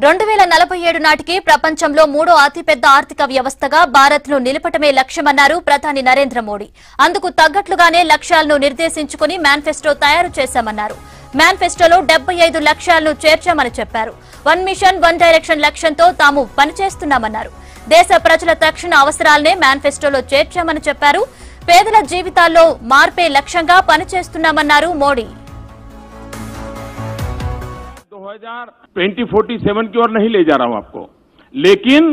2047 నాటికి ప్రపంచంలో మూడో అతిపెద్ద ఆర్థిక వ్యవస్థగా భారత్ను నిలపటమే లక్ష్యమన్నారు ప్రధాని నరేంద్ర మోడీ. అందుకు తగ్గట్లుగానే లక్ష్యాలను నిర్దేశించుకుని మేనిఫెస్టో తయారు చేశామన్నారు. మేనిఫెస్టోలో 75 లక్ష్యాలను చేర్చామని చెప్పారు. వన్ మిషన్ వన్ డైరెక్షన్ లక్ష్యంతో తాము పనిచేస్తున్నామన్నారు. దేశ ప్రజల తక్షణ అవసరాలనే మేనిఫెస్టోలో చేర్చామని చెప్పారు. పేదల జీవితాల్లో మార్పే లక్ష్యంగా పనిచేస్తున్నామన్నారు మోడీ. 2047 की ओर नहीं ले जा रहा हूं आपको, लेकिन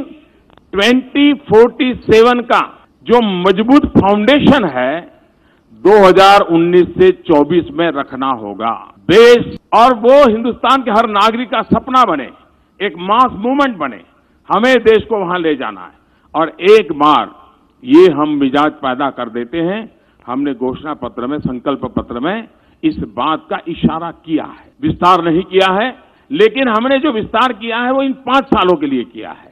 2047 का जो मजबूत फाउंडेशन है 2019 से 24 में रखना होगा। देश और वो हिंदुस्तान के हर नागरिक का सपना बने, एक मास मूवमेंट बने, हमें देश को वहां ले जाना है। और एक बार ये हम मिजाज पैदा कर देते हैं। हमने घोषणा पत्र में, संकल्प पत्र में इस बात का इशारा किया है, विस्तार नहीं किया है, लेकिन हमने जो विस्तार किया है वो इन 5 सालों के लिए किया है।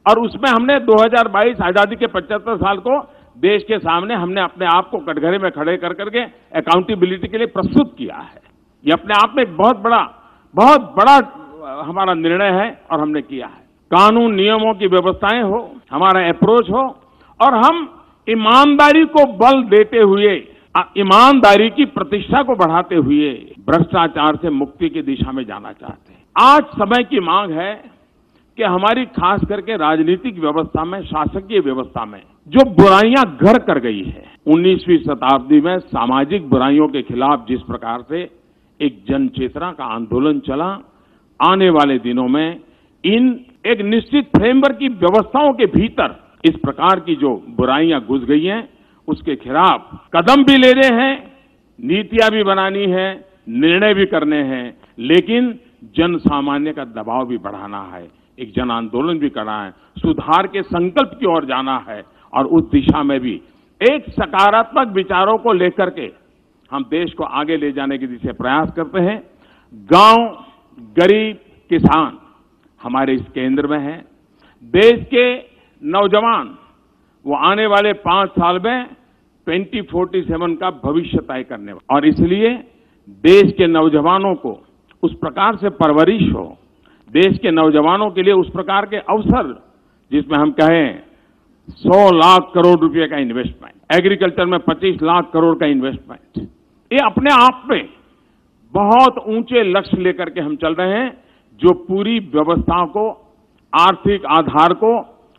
और उसमें हमने 2022 आजादी के 75 साल को देश के सामने हमने अपने आप को कटघरे में खड़े कर करके अकाउंटेबिलिटी के लिए प्रस्तुत किया है। ये अपने आप में एक बहुत बड़ा हमारा निर्णय है और हमने किया है। कानून नियमों की व्यवस्थाएं हो, हमारा अप्रोच हो, और हम ईमानदारी को बल देते हुए, ईमानदारी की प्रतिष्ठा को बढ़ाते हुए भ्रष्टाचार से मुक्ति की दिशा में जाना चाहते हैं। आज समय की मांग है कि हमारी खास करके राजनीतिक व्यवस्था में, शासकीय व्यवस्था में जो बुराइयां घर कर गई है, 19वीं शताब्दी में सामाजिक बुराइयों के खिलाफ जिस प्रकार से एक जन चेतना का आंदोलन चला, आने वाले दिनों में इन एक निश्चित फ्रेमवर्क की व्यवस्थाओं के भीतर इस प्रकार की जो बुराइयां घुस गई हैं, उसके खिलाफ कदम भी लेने हैं, नीतियां भी बनानी है, निर्णय भी करने हैं, लेकिन जन सामान्य का दबाव भी बढ़ाना है, एक जन आंदोलन भी करना है, सुधार के संकल्प की ओर जाना है। और उस दिशा में भी एक सकारात्मक विचारों को लेकर के हम देश को आगे ले जाने की दिशा प्रयास करते हैं। गांव, गरीब, किसान हमारे इस केंद्र में है। देश के नौजवान वो आने वाले 5 साल में 2047 का भविष्य तय करने वाले, और इसलिए देश के नौजवानों को उस प्रकार से परवरिश हो, देश के नौजवानों के लिए उस प्रकार के अवसर, जिसमें हम कहें 100 लाख करोड़ रुपए का इन्वेस्टमेंट, एग्रीकल्चर में 25 लाख करोड़ का इन्वेस्टमेंट, ये अपने आप में बहुत ऊंचे लक्ष्य लेकर के हम चल रहे हैं, जो पूरी व्यवस्था को, आर्थिक आधार को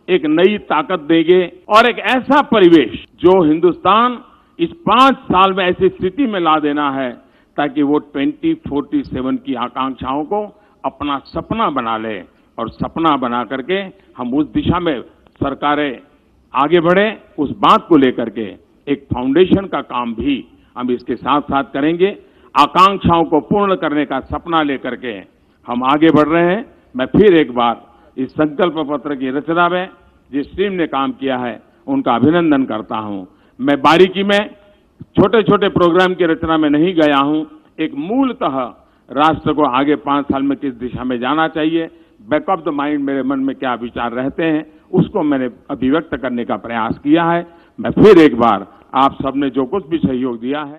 एक नई ताकत देंगे और एक ऐसा परिवेश जो हिंदुस्तान इस 5 साल में ऐसी स्थिति में ला देना है ताकि वो 2047 की आकांक्षाओं को अपना सपना बना ले, और सपना बना करके हम उस दिशा में सरकारें आगे बढ़े। उस बात को लेकर के एक फाउंडेशन का काम भी हम इसके साथ साथ करेंगे। आकांक्षाओं को पूर्ण करने का सपना लेकर के हम आगे बढ़ रहे हैं। मैं फिर एक बार इस संकल्प पत्र की रचना में जिस टीम ने काम किया है उनका अभिनंदन करता हूं। मैं बारीकी में छोटे छोटे प्रोग्राम की रचना में नहीं गया हूं। एक मूलतः राष्ट्र को आगे 5 साल में किस दिशा में जाना चाहिए, बैक ऑफ द माइंड मेरे मन में क्या विचार रहते हैं, उसको मैंने अभिव्यक्त करने का प्रयास किया है। मैं फिर एक बार आप सबने जो कुछ भी सहयोग दिया है